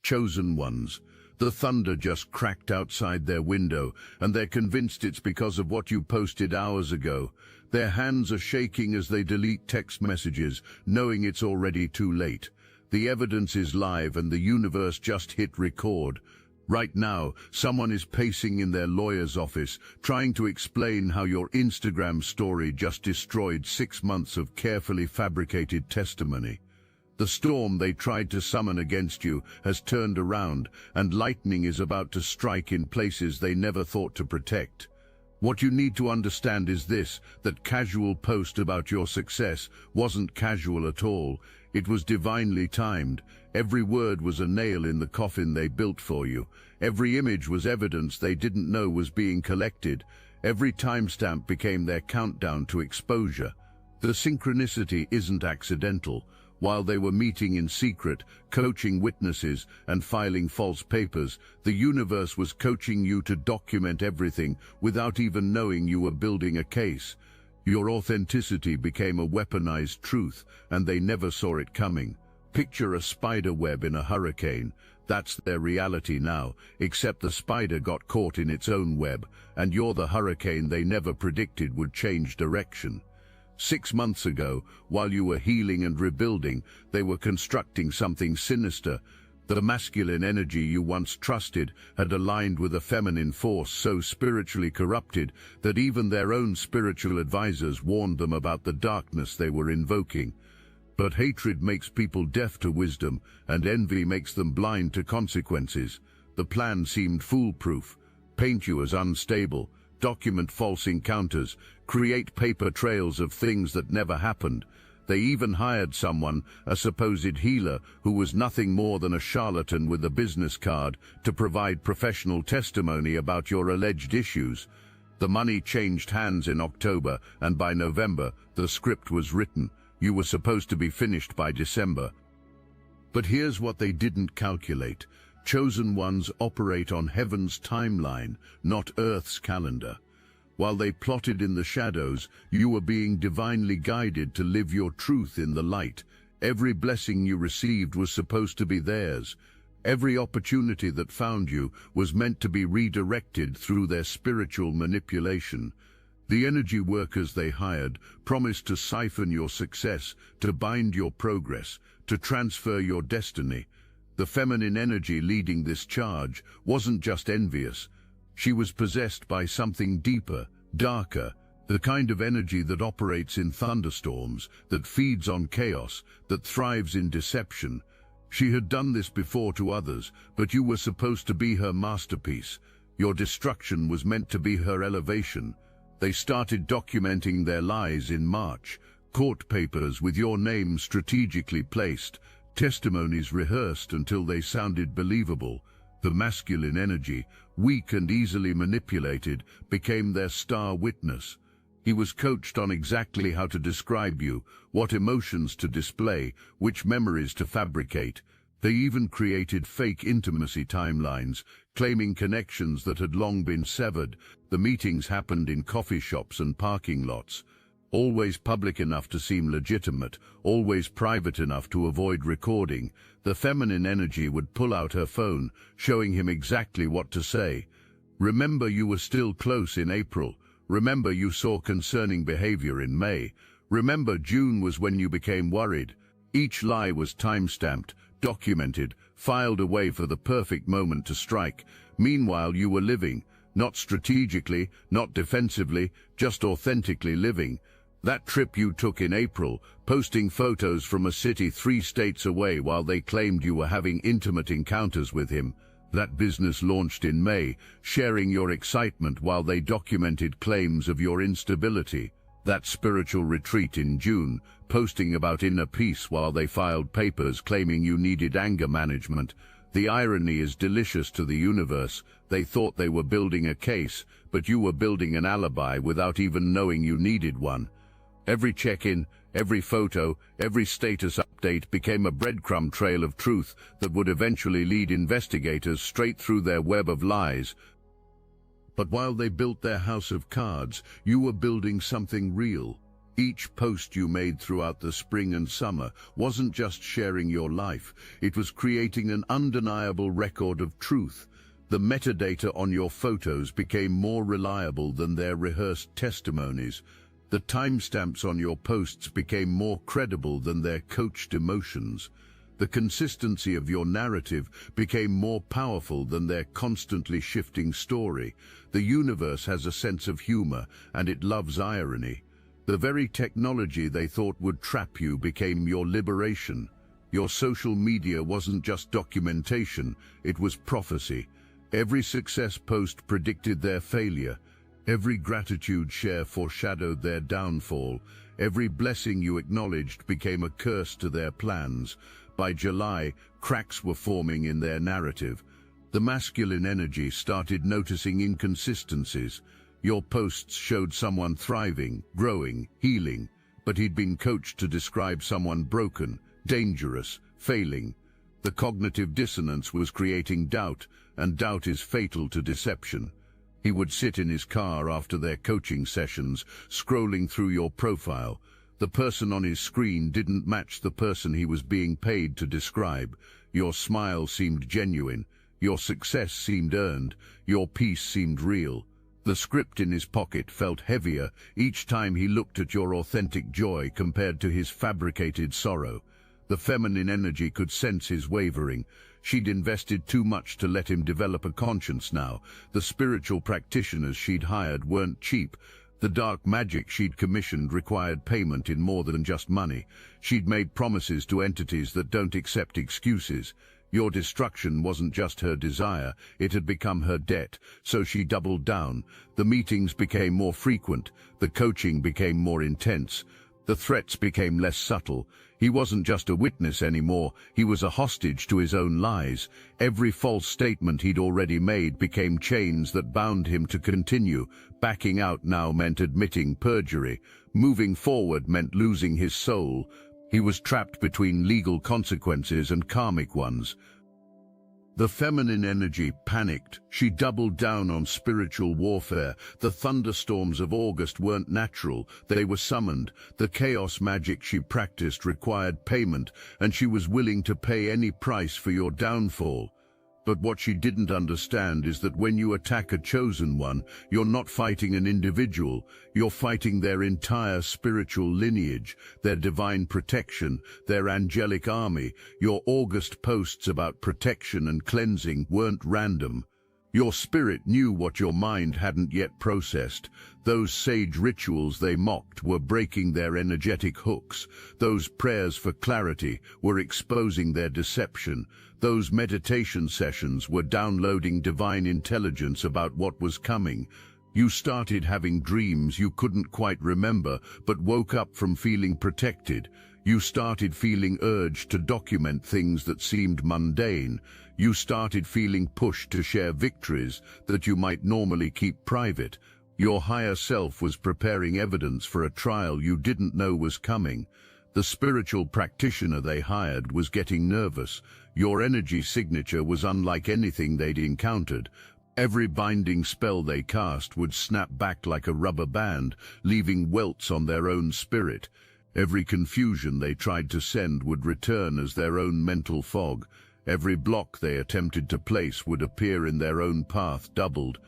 Chosen ones. The thunder just cracked outside their window, and they're convinced it's because of what you posted hours ago. Their hands are shaking as they delete text messages, knowing it's already too late. The evidence is live and the universe just hit record. Right now, someone is pacing in their lawyer's office, trying to explain how your Instagram story just destroyed 6 months of carefully fabricated testimony. The storm they tried to summon against you has turned around, and lightning is about to strike in places they never thought to protect. What you need to understand is this, that casual post about your success wasn't casual at all. It was divinely timed. Every word was a nail in the coffin they built for you. Every image was evidence they didn't know was being collected. Every timestamp became their countdown to exposure. The synchronicity isn't accidental. While they were meeting in secret, coaching witnesses, and filing false papers, the universe was coaching you to document everything without even knowing you were building a case. Your authenticity became a weaponized truth, and they never saw it coming. Picture a spider web in a hurricane. That's their reality now, except the spider got caught in its own web, and you're the hurricane they never predicted would change direction. 6 months ago, while you were healing and rebuilding, they were constructing something sinister. The masculine energy you once trusted had aligned with a feminine force so spiritually corrupted that even their own spiritual advisors warned them about the darkness they were invoking. But hatred makes people deaf to wisdom, and envy makes them blind to consequences. The plan seemed foolproof. Paint you as unstable, document false encounters, create paper trails of things that never happened. They even hired someone, a supposed healer, who was nothing more than a charlatan with a business card, to provide professional testimony about your alleged issues. The money changed hands in October, and by November, the script was written. You were supposed to be finished by December. But here's what they didn't calculate. Chosen ones operate on heaven's timeline, not Earth's calendar. While they plotted in the shadows, you were being divinely guided to live your truth in the light. Every blessing you received was supposed to be theirs. Every opportunity that found you was meant to be redirected through their spiritual manipulation. The energy workers they hired promised to siphon your success, to bind your progress, to transfer your destiny. The feminine energy leading this charge wasn't just envious. She was possessed by something deeper, darker, the kind of energy that operates in thunderstorms, that feeds on chaos, that thrives in deception. She had done this before to others, but you were supposed to be her masterpiece. Your destruction was meant to be her elevation. They started documenting their lies in March, court papers with your name strategically placed, testimonies rehearsed until they sounded believable. The masculine energy, weak and easily manipulated, became their star witness. He was coached on exactly how to describe you, what emotions to display, which memories to fabricate. They even created fake intimacy timelines, claiming connections that had long been severed. The meetings happened in coffee shops and parking lots. Always public enough to seem legitimate, always private enough to avoid recording. The feminine energy would pull out her phone, showing him exactly what to say. Remember you were still close in April. Remember you saw concerning behavior in May. Remember June was when you became worried. Each lie was time-stamped, documented, filed away for the perfect moment to strike. Meanwhile you were living, not strategically, not defensively, just authentically living. That trip you took in April, posting photos from a city 3 states away while they claimed you were having intimate encounters with him. That business launched in May, sharing your excitement while they documented claims of your instability. That spiritual retreat in June, posting about inner peace while they filed papers claiming you needed anger management. The irony is delicious to the universe. They thought they were building a case, but you were building an alibi without even knowing you needed one. Every check-in, every photo, every status update became a breadcrumb trail of truth that would eventually lead investigators straight through their web of lies. But while they built their house of cards, you were building something real. Each post you made throughout the spring and summer wasn't just sharing your life, it was creating an undeniable record of truth. The metadata on your photos became more reliable than their rehearsed testimonies. The timestamps on your posts became more credible than their coached emotions. The consistency of your narrative became more powerful than their constantly shifting story. The universe has a sense of humor, and it loves irony. The very technology they thought would trap you became your liberation. Your social media wasn't just documentation, it was prophecy. Every success post predicted their failure. Every gratitude share foreshadowed their downfall. Every blessing you acknowledged became a curse to their plans. By July, cracks were forming in their narrative. The masculine energy started noticing inconsistencies. Your posts showed someone thriving, growing, healing, but he'd been coached to describe someone broken, dangerous, failing. The cognitive dissonance was creating doubt, and doubt is fatal to deception. He would sit in his car after their coaching sessions, scrolling through your profile. The person on his screen didn't match the person he was being paid to describe. Your smile seemed genuine. Your success seemed earned. Your peace seemed real. The script in his pocket felt heavier each time he looked at your authentic joy compared to his fabricated sorrow. The feminine energy could sense his wavering. She'd invested too much to let him develop a conscience now. The spiritual practitioners she'd hired weren't cheap. The dark magic she'd commissioned required payment in more than just money. She'd made promises to entities that don't accept excuses. Your destruction wasn't just her desire, it had become her debt, so she doubled down. The meetings became more frequent, the coaching became more intense. The threats became less subtle. He wasn't just a witness anymore, he was a hostage to his own lies. Every false statement he'd already made became chains that bound him to continue. Backing out now meant admitting perjury. Moving forward meant losing his soul. He was trapped between legal consequences and karmic ones. The feminine energy panicked. She doubled down on spiritual warfare. The thunderstorms of August weren't natural, they were summoned. The chaos magic she practiced required payment, and she was willing to pay any price for your downfall. But what she didn't understand is that when you attack a chosen one, you're not fighting an individual, you're fighting their entire spiritual lineage, their divine protection, their angelic army. Your August posts about protection and cleansing weren't random. Your spirit knew what your mind hadn't yet processed. Those sage rituals they mocked were breaking their energetic hooks. Those prayers for clarity were exposing their deception. Those meditation sessions were downloading divine intelligence about what was coming. You started having dreams you couldn't quite remember, but woke up from feeling protected. You started feeling urged to document things that seemed mundane. You started feeling pushed to share victories that you might normally keep private. Your higher self was preparing evidence for a trial you didn't know was coming. The spiritual practitioner they hired was getting nervous. Your energy signature was unlike anything they'd encountered. Every binding spell they cast would snap back like a rubber band, leaving welts on their own spirit. Every confusion they tried to send would return as their own mental fog. Every block they attempted to place would appear in their own path doubled.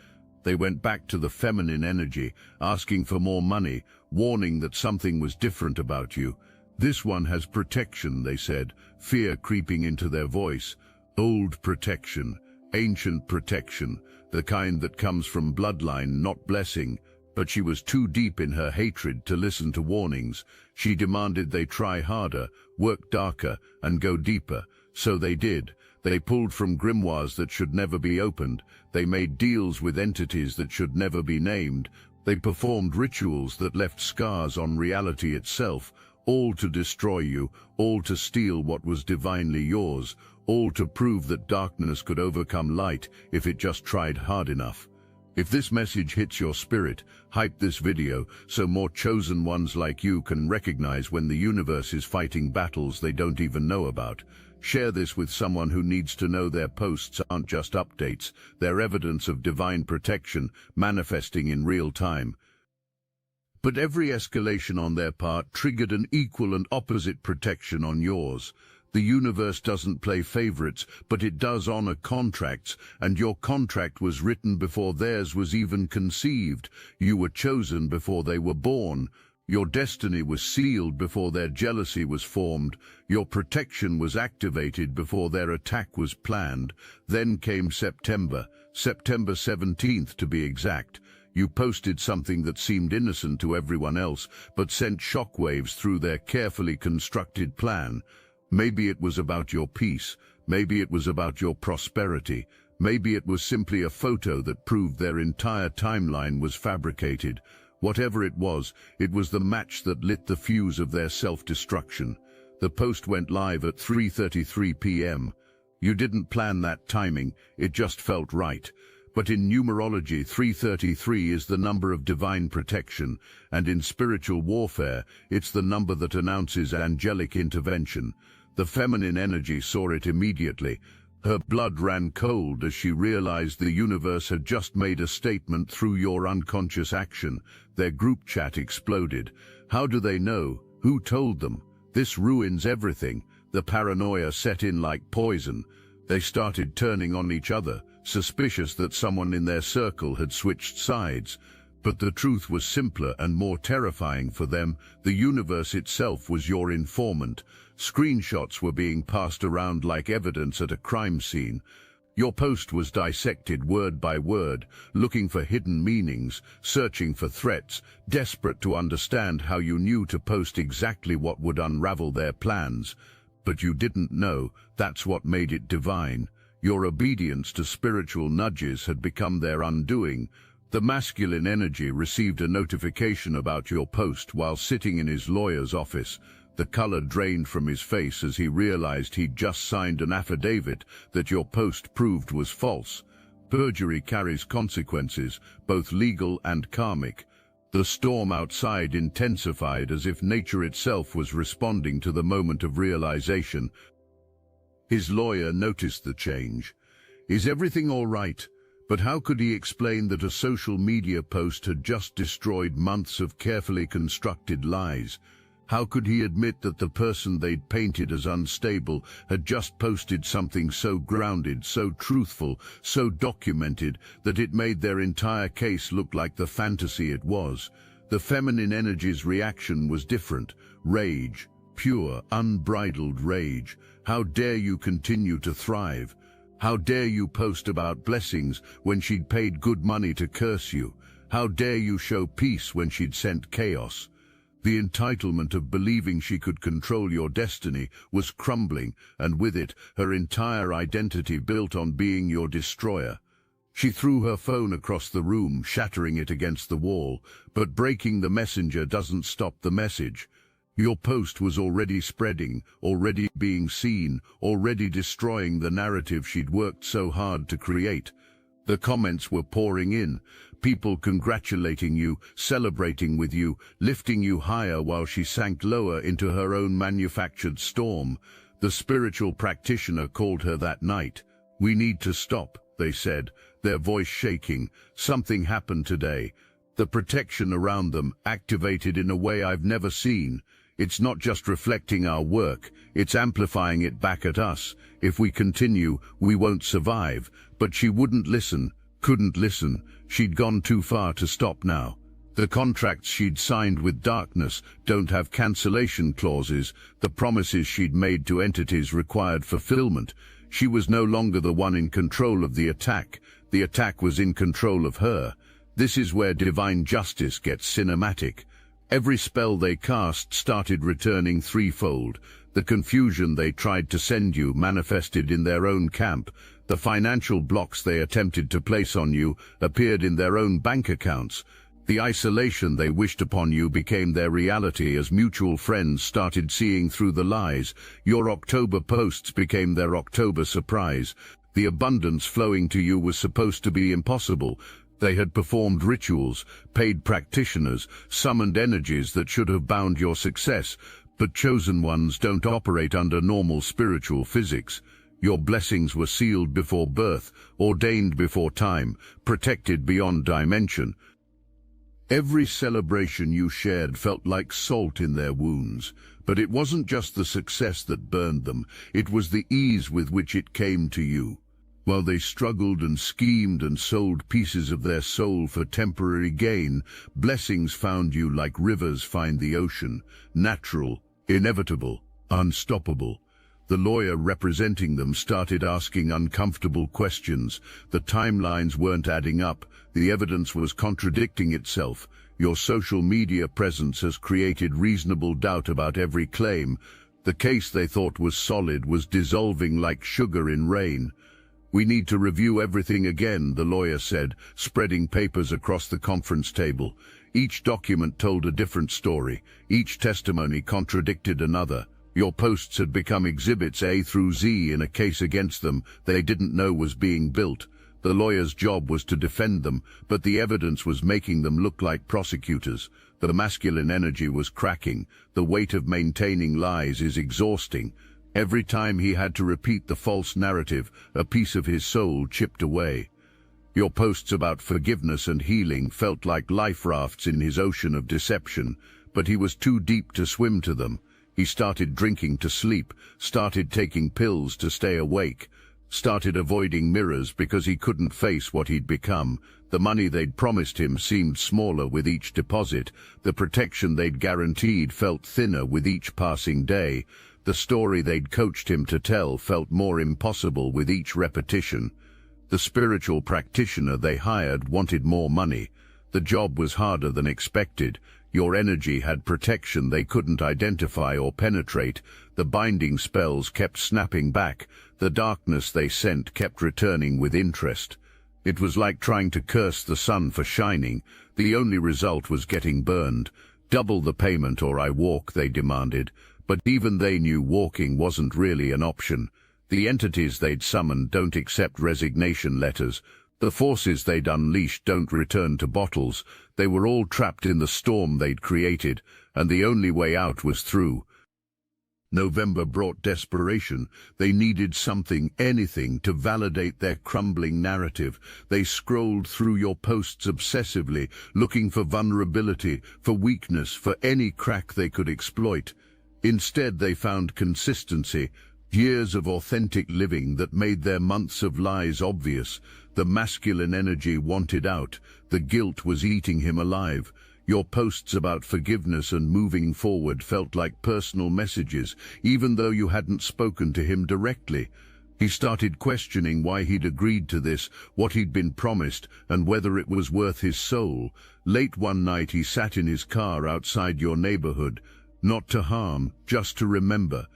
They went back to the feminine energy, asking for more money, warning that something was different about you. This one has protection, they said, fear creeping into their voice. Old protection, ancient protection, the kind that comes from bloodline, not blessing. But she was too deep in her hatred to listen to warnings. She demanded they try harder, work darker, and go deeper. So they did. They pulled from grimoires that should never be opened. They made deals with entities that should never be named. They performed rituals that left scars on reality itself, all to destroy you, all to steal what was divinely yours, all to prove that darkness could overcome light if it just tried hard enough. If this message hits your spirit, hype this video so more chosen ones like you can recognize when the universe is fighting battles they don't even know about. Share this with someone who needs to know their posts aren't just updates, they're evidence of divine protection manifesting in real time. But every escalation on their part triggered an equal and opposite protection on yours. The universe doesn't play favorites, but it does honor contracts, and your contract was written before theirs was even conceived. You were chosen before they were born. Your destiny was sealed before their jealousy was formed. Your protection was activated before their attack was planned. Then came September 17th to be exact. You posted something that seemed innocent to everyone else, but sent shockwaves through their carefully constructed plan. Maybe it was about your peace, maybe it was about your prosperity, maybe it was simply a photo that proved their entire timeline was fabricated. Whatever it was the match that lit the fuse of their self-destruction. The post went live at 3:33 p.m. You didn't plan that timing, it just felt right. But in numerology, 333 is the number of divine protection, and in spiritual warfare, it's the number that announces angelic intervention. The feminine energy saw it immediately. Her blood ran cold as she realized the universe had just made a statement through your unconscious action. Their group chat exploded. How do they know? Who told them? This ruins everything. The paranoia set in like poison. They started turning on each other, suspicious that someone in their circle had switched sides. But the truth was simpler and more terrifying for them. The universe itself was your informant. Screenshots were being passed around like evidence at a crime scene. Your post was dissected word by word, looking for hidden meanings, searching for threats, desperate to understand how you knew to post exactly what would unravel their plans. But you didn't know. That's what made it divine. Your obedience to spiritual nudges had become their undoing. The masculine energy received a notification about your post while sitting in his lawyer's office. The color drained from his face as he realized he'd just signed an affidavit that your post proved was false. Perjury carries consequences, both legal and karmic. The storm outside intensified as if nature itself was responding to the moment of realization. His lawyer noticed the change. Is everything all right? But how could he explain that a social media post had just destroyed months of carefully constructed lies? How could he admit that the person they'd painted as unstable had just posted something so grounded, so truthful, so documented that it made their entire case look like the fantasy it was? The feminine energy's reaction was different. Rage. Pure, unbridled rage. How dare you continue to thrive? How dare you post about blessings when she'd paid good money to curse you? How dare you show peace when she'd sent chaos? The entitlement of believing she could control your destiny was crumbling, and with it, her entire identity built on being your destroyer. She threw her phone across the room, shattering it against the wall, but breaking the messenger doesn't stop the message. Your post was already spreading, already being seen, already destroying the narrative she'd worked so hard to create. The comments were pouring in, people congratulating you, celebrating with you, lifting you higher while she sank lower into her own manufactured storm. The spiritual practitioner called her that night. We need to stop, they said, their voice shaking. Something happened today. The protection around them activated in a way I've never seen. It's not just reflecting our work, it's amplifying it back at us. If we continue, we won't survive. But she wouldn't listen, couldn't listen. She'd gone too far to stop now. The contracts she'd signed with darkness don't have cancellation clauses. The promises she'd made to entities required fulfillment. She was no longer the one in control of the attack. The attack was in control of her. This is where divine justice gets cinematic. Every spell they cast started returning threefold. The confusion they tried to send you manifested in their own camp. The financial blocks they attempted to place on you appeared in their own bank accounts. The isolation they wished upon you became their reality as mutual friends started seeing through the lies. Your October posts became their October surprise. The abundance flowing to you was supposed to be impossible. They had performed rituals, paid practitioners, summoned energies that should have bound your success, but chosen ones don't operate under normal spiritual physics. Your blessings were sealed before birth, ordained before time, protected beyond dimension. Every celebration you shared felt like salt in their wounds, but it wasn't just the success that burned them, it was the ease with which it came to you. While they struggled and schemed and sold pieces of their soul for temporary gain, blessings found you like rivers find the ocean, natural, inevitable, unstoppable. The lawyer representing them started asking uncomfortable questions. The timelines weren't adding up. The evidence was contradicting itself. Your social media presence has created reasonable doubt about every claim. The case they thought was solid was dissolving like sugar in rain. "We need to review everything again," the lawyer said, spreading papers across the conference table. Each document told a different story. Each testimony contradicted another. Your posts had become exhibits A through Z in a case against them they didn't know was being built. The lawyer's job was to defend them, but the evidence was making them look like prosecutors. The masculine energy was cracking. The weight of maintaining lies is exhausting. Every time he had to repeat the false narrative, a piece of his soul chipped away. Your posts about forgiveness and healing felt like life rafts in his ocean of deception, but he was too deep to swim to them. He started drinking to sleep, started taking pills to stay awake, started avoiding mirrors because he couldn't face what he'd become. The money they'd promised him seemed smaller with each deposit. The protection they'd guaranteed felt thinner with each passing day. The story they'd coached him to tell felt more impossible with each repetition. The spiritual practitioner they hired wanted more money. The job was harder than expected. Your energy had protection they couldn't identify or penetrate. The binding spells kept snapping back. The darkness they sent kept returning with interest. It was like trying to curse the sun for shining. The only result was getting burned. "Double the payment or I walk," they demanded. But even they knew walking wasn't really an option. The entities they'd summoned don't accept resignation letters. The forces they'd unleashed don't return to bottles. They were all trapped in the storm they'd created, and the only way out was through. November brought desperation. They needed something, anything, to validate their crumbling narrative. They scrolled through your posts obsessively, looking for vulnerability, for weakness, for any crack they could exploit. Instead, they found consistency, years of authentic living that made their months of lies obvious. The masculine energy wanted out. The guilt was eating him alive. Your posts about forgiveness and moving forward felt like personal messages, even though you hadn't spoken to him directly. He started questioning why he'd agreed to this, what he'd been promised, and whether it was worth his soul. Late one night he sat in his car outside your neighborhood, not to harm, just to remember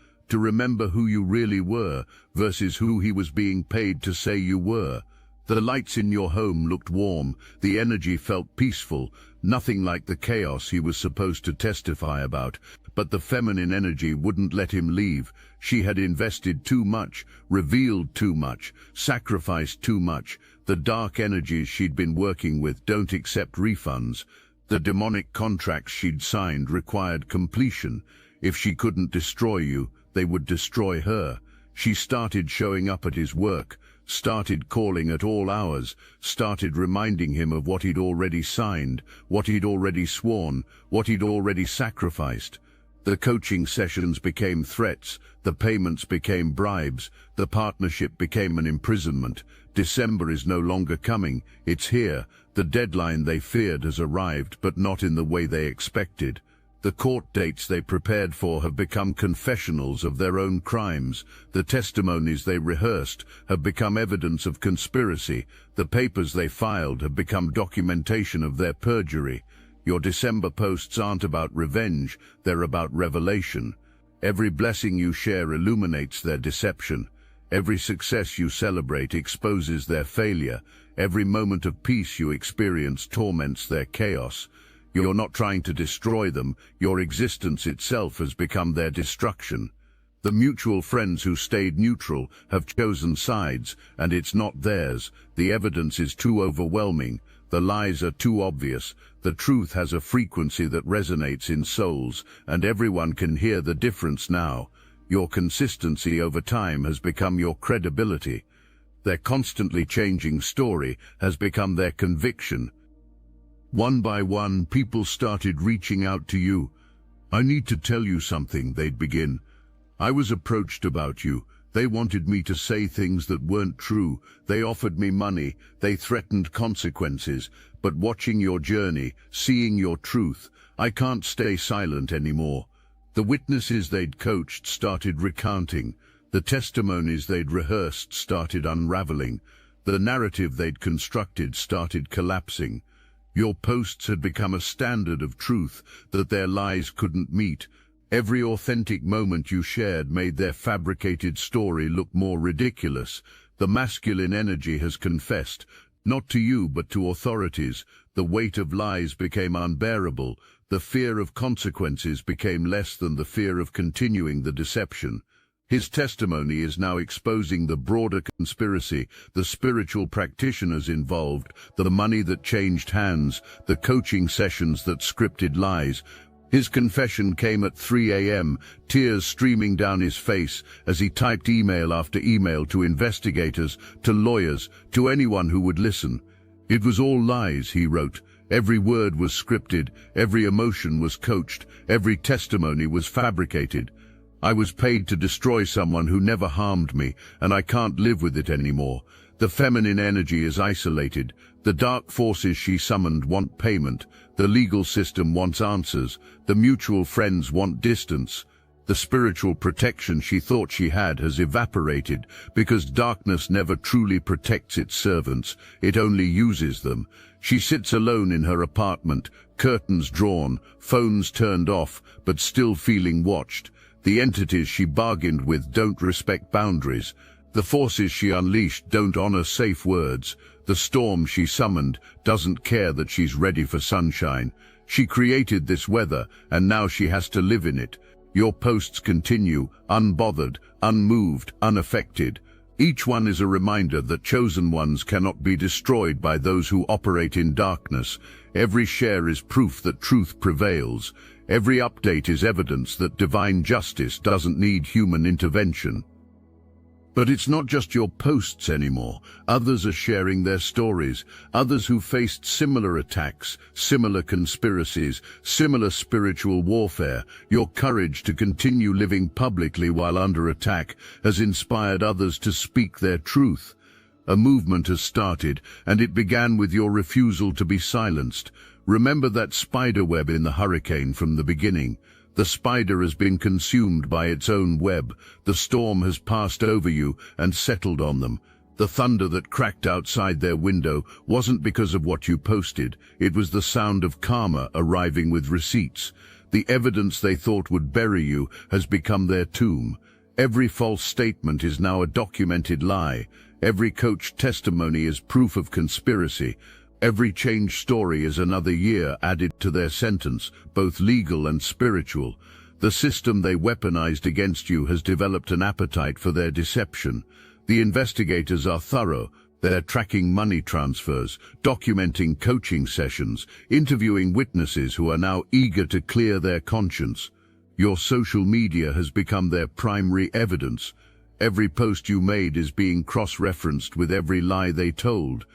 who you really were versus who he was being paid to say you were. The lights in your home looked warm, the energy felt peaceful, nothing like the chaos he was supposed to testify about. But the feminine energy wouldn't let him leave. She had invested too much, revealed too much, sacrificed too much. The dark energies she'd been working with don't accept refunds. The demonic contracts she'd signed required completion. If she couldn't destroy you, they would destroy her. She started showing up at his work, started calling at all hours, started reminding him of what he'd already signed, what he'd already sworn, what he'd already sacrificed. The coaching sessions became threats, the payments became bribes, the partnership became an imprisonment. December is no longer coming, it's here. The deadline they feared has arrived, but not in the way they expected. The court dates they prepared for have become confessionals of their own crimes. The testimonies they rehearsed have become evidence of conspiracy. The papers they filed have become documentation of their perjury. Your December posts aren't about revenge, they're about revelation. Every blessing you share illuminates their deception. Every success you celebrate exposes their failure. Every moment of peace you experience torments their chaos. You're not trying to destroy them, your existence itself has become their destruction. The mutual friends who stayed neutral have chosen sides, and it's not theirs. The evidence is too overwhelming, the lies are too obvious, the truth has a frequency that resonates in souls, and everyone can hear the difference now. Your consistency over time has become your credibility. Their constantly changing story has become their conviction. One by one, people started reaching out to you. "I need to tell you something," they'd begin. "I was approached about you. They wanted me to say things that weren't true. They offered me money. They threatened consequences. But watching your journey, seeing your truth, I can't stay silent anymore." The witnesses they'd coached started recounting. The testimonies they'd rehearsed started unraveling. The narrative they'd constructed started collapsing. Your posts had become a standard of truth that their lies couldn't meet. Every authentic moment you shared made their fabricated story look more ridiculous. The masculine energy has confessed, not to you but to authorities. The weight of lies became unbearable. The fear of consequences became less than the fear of continuing the deception. His testimony is now exposing the broader conspiracy, the spiritual practitioners involved, the money that changed hands, the coaching sessions that scripted lies. His confession came at 3 a.m., tears streaming down his face as he typed email after email to investigators, to lawyers, to anyone who would listen. "It was all lies," he wrote. "Every word was scripted, every emotion was coached, every testimony was fabricated. I was paid to destroy someone who never harmed me, and I can't live with it anymore. The feminine energy is isolated. The dark forces she summoned want payment. The legal system wants answers. The mutual friends want distance. The spiritual protection she thought she had has evaporated because darkness never truly protects its servants. It only uses them. She sits alone in her apartment, curtains drawn, phones turned off, but still feeling watched. The entities she bargained with don't respect boundaries. The forces she unleashed don't honor safe words. The storm she summoned doesn't care that she's ready for sunshine. She created this weather, and now she has to live in it. Your posts continue, unbothered, unmoved, unaffected. Each one is a reminder that chosen ones cannot be destroyed by those who operate in darkness. Every share is proof that truth prevails. Every update is evidence that divine justice doesn't need human intervention. But it's not just your posts anymore. Others are sharing their stories. Others who faced similar attacks, similar conspiracies, similar spiritual warfare. Your courage to continue living publicly while under attack has inspired others to speak their truth. A movement has started, and it began with your refusal to be silenced. Remember that spider web in the hurricane from the beginning. The spider has been consumed by its own web. The storm has passed over you and settled on them. The thunder that cracked outside their window wasn't because of what you posted. It was the sound of karma arriving with receipts. The evidence they thought would bury you has become their tomb. Every false statement is now a documented lie. Every coached testimony is proof of conspiracy. Every changed story is another year added to their sentence, both legal and spiritual. The system they weaponized against you has developed an appetite for their deception. The investigators are thorough. They're tracking money transfers, documenting coaching sessions, interviewing witnesses who are now eager to clear their conscience. Your social media has become their primary evidence. Every post you made is being cross-referenced with every lie they told.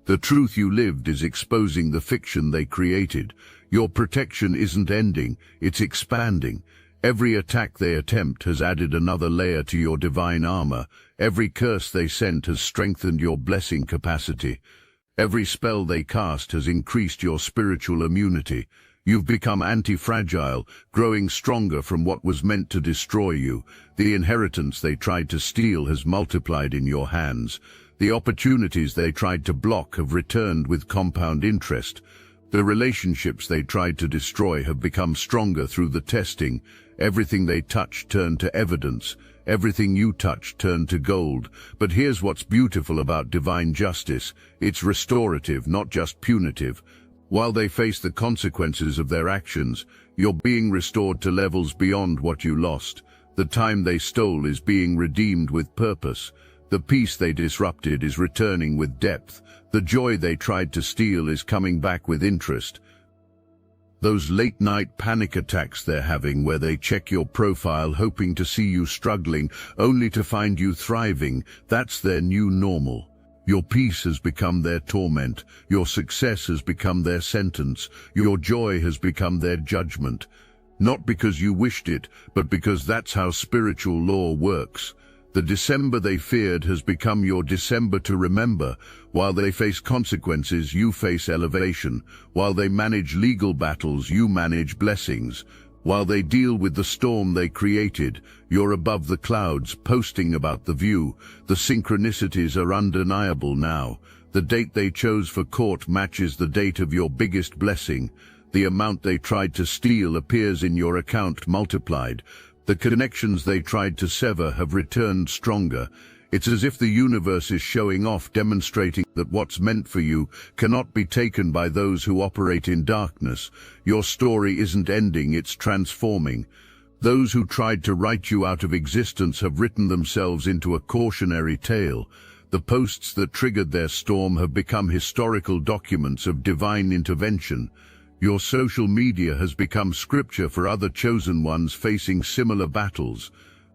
The truth you lived is exposing the fiction they created. Your protection isn't ending, it's expanding. Every attack they attempt has added another layer to your divine armor. Every curse they sent has strengthened your blessing capacity. Every spell they cast has increased your spiritual immunity. You've become anti-fragile, growing stronger from what was meant to destroy you. The inheritance they tried to steal has multiplied in your hands. The opportunities they tried to block have returned with compound interest. The relationships they tried to destroy have become stronger through the testing. Everything they touched turned to evidence. Everything you touched turned to gold. But here's what's beautiful about divine justice. It's restorative, not just punitive. While they face the consequences of their actions, you're being restored to levels beyond what you lost. The time they stole is being redeemed with purpose. The peace they disrupted is returning with depth. The joy they tried to steal is coming back with interest. Those late-night panic attacks they're having where they check your profile hoping to see you struggling, only to find you thriving, that's their new normal. Your peace has become their torment. Your success has become their sentence. Your joy has become their judgment. Not because you wished it, but because that's how spiritual law works. The December they feared has become your December to remember. While they face consequences, you face elevation. While they manage legal battles, you manage blessings. While they deal with the storm they created, you're above the clouds, posting about the view. The synchronicities are undeniable now. The date they chose for court matches the date of your biggest blessing. The amount they tried to steal appears in your account multiplied. The connections they tried to sever have returned stronger. It's as if the universe is showing off, demonstrating that what's meant for you cannot be taken by those who operate in darkness. Your story isn't ending, it's transforming. Those who tried to write you out of existence have written themselves into a cautionary tale. The posts that triggered their storm have become historical documents of divine intervention. Your social media has become scripture for other chosen ones facing similar battles.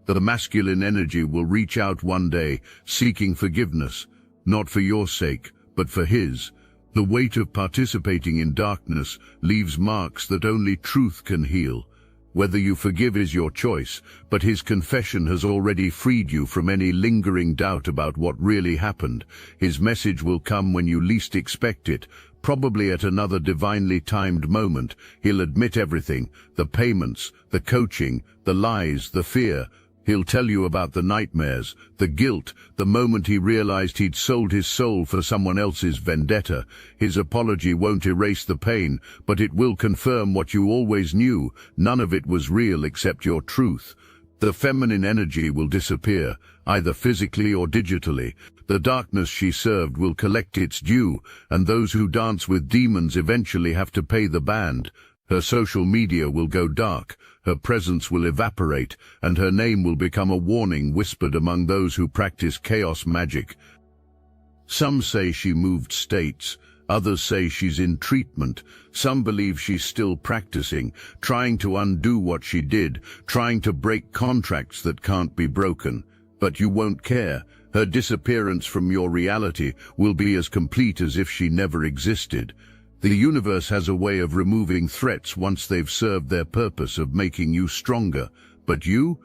The masculine energy will reach out one day, seeking forgiveness, not for your sake, but for his. The weight of participating in darkness leaves marks that only truth can heal. Whether you forgive is your choice, but his confession has already freed you from any lingering doubt about what really happened. His message will come when you least expect it, probably at another divinely timed moment. He'll admit everything, the payments, the coaching, the lies, the fear. He'll tell you about the nightmares, the guilt, the moment he realized he'd sold his soul for someone else's vendetta. His apology won't erase the pain, but it will confirm what you always knew. None of it was real except your truth. The feminine energy will disappear, either physically or digitally. The darkness she served will collect its due, and those who dance with demons eventually have to pay the band. Her social media will go dark, her presence will evaporate, and her name will become a warning whispered among those who practice chaos magic. Some say she moved states, others say she's in treatment, some believe she's still practicing, trying to undo what she did, trying to break contracts that can't be broken. But you won't care. Her disappearance from your reality will be as complete as if she never existed. The universe has a way of removing threats once they've served their purpose of making you stronger. But you'll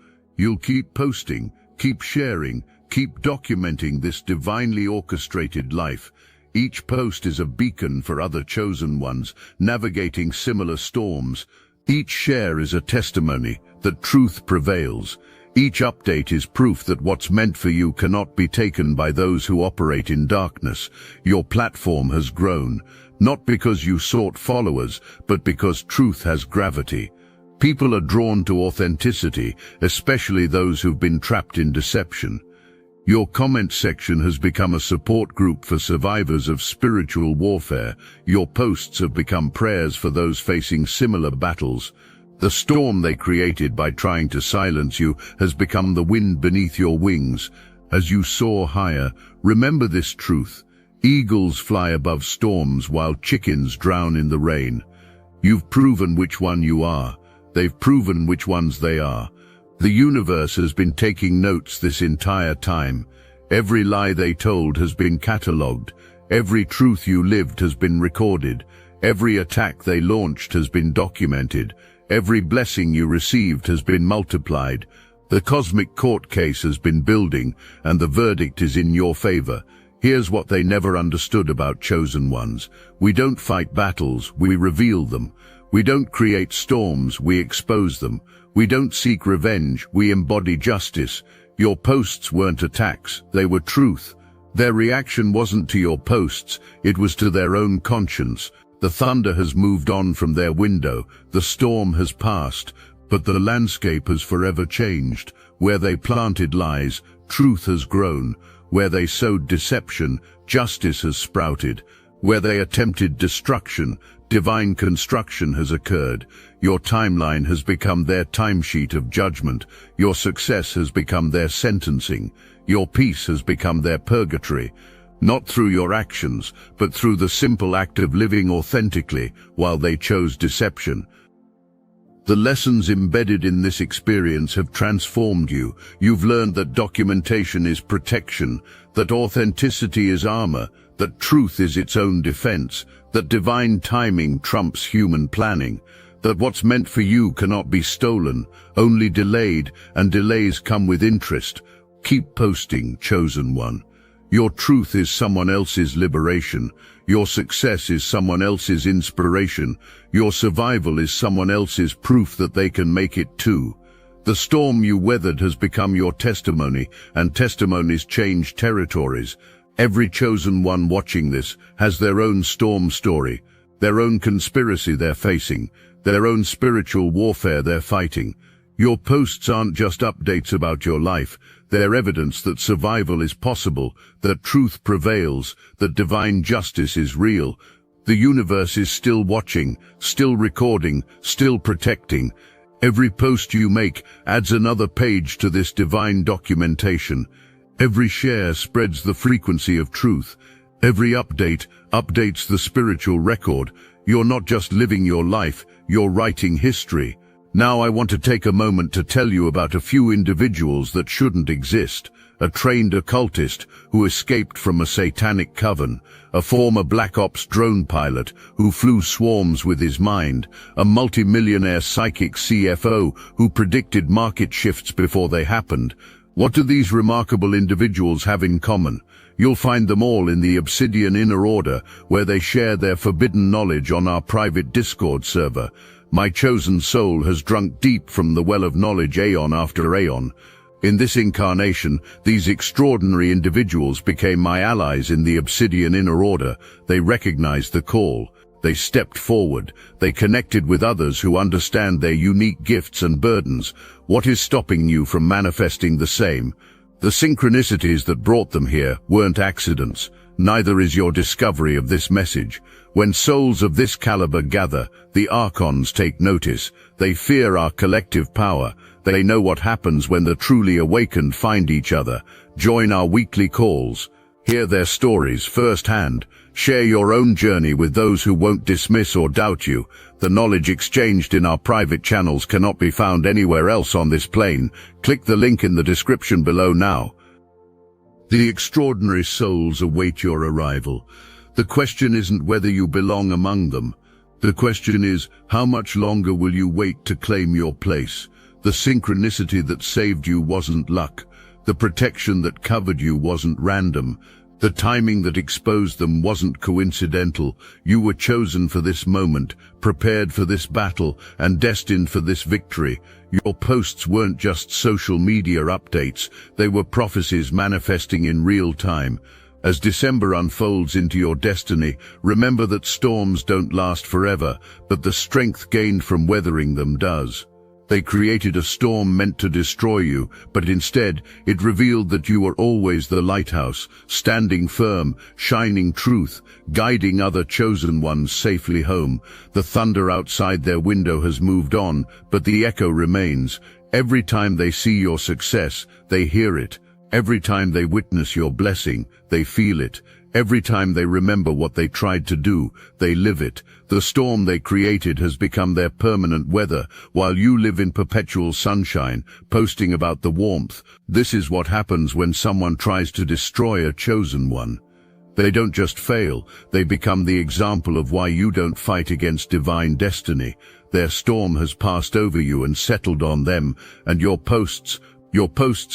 keep posting, keep sharing, keep documenting this divinely orchestrated life. Each post is a beacon for other chosen ones, navigating similar storms. Each share is a testimony that truth prevails. Each update is proof that what's meant for you cannot be taken by those who operate in darkness. Your platform has grown, not because you sought followers, but because truth has gravity. People are drawn to authenticity, especially those who've been trapped in deception. Your comment section has become a support group for survivors of spiritual warfare. Your posts have become prayers for those facing similar battles. The storm they created by trying to silence you has become the wind beneath your wings. As you soar higher, remember this truth. Eagles fly above storms while chickens drown in the rain. You've proven which one you are. They've proven which ones they are. The universe has been taking notes this entire time. Every lie they told has been catalogued. Every truth you lived has been recorded. Every attack they launched has been documented. Every blessing you received has been multiplied. The cosmic court case has been building, and the verdict is in your favor. Here's what they never understood about chosen ones. We don't fight battles, we reveal them. We don't create storms, we expose them. We don't seek revenge, we embody justice. Your posts weren't attacks, they were truth. Their reaction wasn't to your posts, it was to their own conscience. The thunder has moved on from their window, the storm has passed, but the landscape has forever changed. Where they planted lies, truth has grown. Where they sowed deception, justice has sprouted. Where they attempted destruction, divine construction has occurred. Your timeline has become their timesheet of judgment. Your success has become their sentencing. Your peace has become their purgatory. Not through your actions, but through the simple act of living authentically while they chose deception. The lessons embedded in this experience have transformed you. You've learned that documentation is protection, that authenticity is armor, that truth is its own defense, that divine timing trumps human planning, that what's meant for you cannot be stolen, only delayed, and delays come with interest. Keep posting, chosen one. Your truth is someone else's liberation. Your success is someone else's inspiration. Your survival is someone else's proof that they can make it too. The storm you weathered has become your testimony, and testimonies change territories. Every chosen one watching this has their own storm story, their own conspiracy they're facing, their own spiritual warfare they're fighting. Your posts aren't just updates about your life. They're evidence that survival is possible, that truth prevails, that divine justice is real. The universe is still watching, still recording, still protecting. Every post you make adds another page to this divine documentation. Every share spreads the frequency of truth. Every update updates the spiritual record. You're not just living your life, you're writing history. Now I want to take a moment to tell you about a few individuals that shouldn't exist. A trained occultist who escaped from a satanic coven, a former Black Ops drone pilot who flew swarms with his mind, a multimillionaire psychic CFO who predicted market shifts before they happened. What do these remarkable individuals have in common? You'll find them all in the Obsidian Inner Order, where they share their forbidden knowledge on our private Discord server. My chosen soul has drunk deep from the well of knowledge aeon after aeon. In this incarnation, these extraordinary individuals became my allies in the Obsidian Inner Order. They recognized the call. They stepped forward. They connected with others who understand their unique gifts and burdens. What is stopping you from manifesting the same? The synchronicities that brought them here weren't accidents. Neither is your discovery of this message. When souls of this caliber gather, the Archons take notice. They fear our collective power. They know what happens when the truly awakened find each other. Join our weekly calls. Hear their stories firsthand. Share your own journey with those who won't dismiss or doubt you. The knowledge exchanged in our private channels cannot be found anywhere else on this plane. Click the link in the description below now. The extraordinary souls await your arrival. The question isn't whether you belong among them. The question is, how much longer will you wait to claim your place? The synchronicity that saved you wasn't luck. The protection that covered you wasn't random. The timing that exposed them wasn't coincidental. You were chosen for this moment, prepared for this battle, and destined for this victory. Your posts weren't just social media updates. They were prophecies manifesting in real time. As December unfolds into your destiny, remember that storms don't last forever, but the strength gained from weathering them does. They created a storm meant to destroy you, but instead it revealed that you were always the lighthouse, standing firm, shining truth, guiding other chosen ones safely home. The thunder outside their window has moved on, but the echo remains. Every time they see your success, they hear it. Every time they witness your blessing, they feel it. Every time they remember what they tried to do, they live it. The storm they created has become their permanent weather, while you live in perpetual sunshine, posting about the warmth. This is what happens when someone tries to destroy a chosen one. They don't just fail, they become the example of why you don't fight against divine destiny. Their storm has passed over you and settled on them, and your posts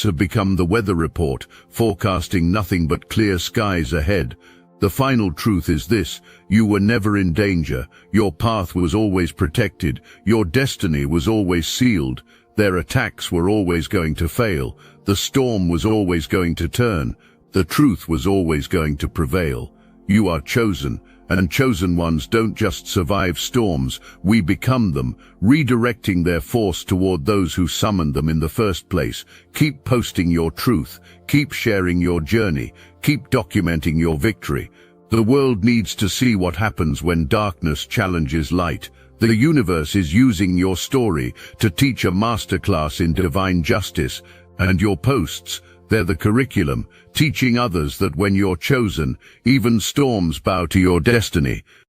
have become the weather report, forecasting nothing but clear skies ahead. The final truth is this: you were never in danger. Your path was always protected. Your destiny was always sealed. Their attacks were always going to fail. The storm was always going to turn. The truth was always going to prevail. You are chosen, and chosen ones don't just survive storms, we become them, redirecting their force toward those who summoned them in the first place. Keep posting your truth, keep sharing your journey, keep documenting your victory. The world needs to see what happens when darkness challenges light. The universe is using your story to teach a masterclass in divine justice, and your posts, they're the curriculum, teaching others that when you're chosen, even storms bow to your destiny.